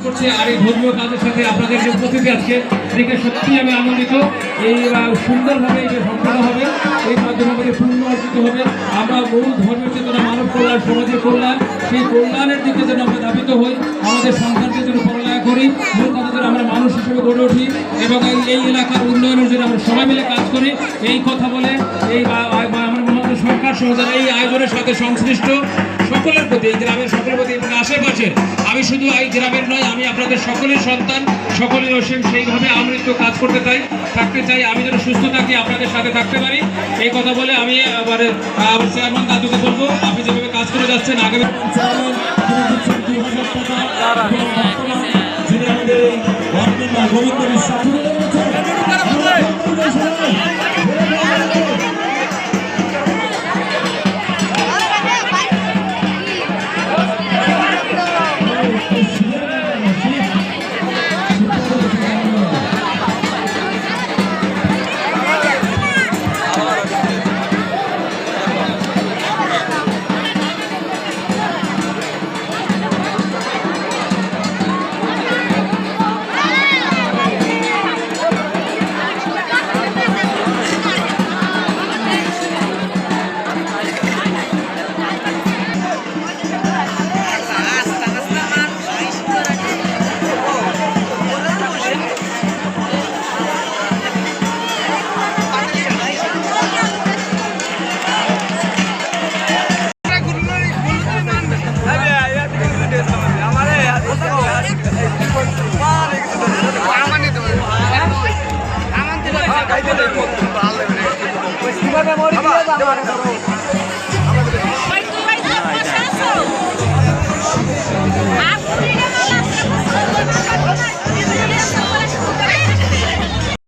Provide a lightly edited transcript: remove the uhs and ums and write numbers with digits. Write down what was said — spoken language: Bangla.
করছে। আর এই ধর্মীয় কাজের সাথে আপনাদের যে উপস্থিতি আজকে দেখে সত্যি আমি আনন্দিত। এই সুন্দরভাবে এই যে সম্পন্ন হবে, এই মাধ্যমে আমাদের পূর্ণ অর্জিত হবে। আমরা মূল ধর্মের চেতনা, মানব কল্যাণ, সমাজের কল্যাণ, সেই কল্যাণের দিকে যেন আমরা ধাবিত হই, আমাদের সন্তানকে যেন পড়ালেখা করি, মূল কথা যেন আমরা মানুষ হিসেবে গড়ে উঠি এবং এই এলাকার উন্নয়নের জন্য আমরা সবাই মিলে কাজ করি। এই কথা বলে এই আমাদের সরকার সহ এই আয়োজনের সাথে সংশ্লিষ্ট সকলের প্রতি, এই গ্রামের সকলের প্রতি এবং আশেপাশের, আমি শুধু এই গ্রামের নয়, আমি আপনাদের সকলের সন্তান, সকলের অসীম সেইভাবে আমৃত্য কাজ করতে থাকতে চাই। আমি যেন সুস্থ থাকি, আপনাদের সাথে থাকতে পারি, এই কথা বলে আমি আবার চেয়ারম্যান দাদুকে বলবো, আপনি যেভাবে কাজ করে যাচ্ছেন আগামী গোবিন্দ বিশ্বাস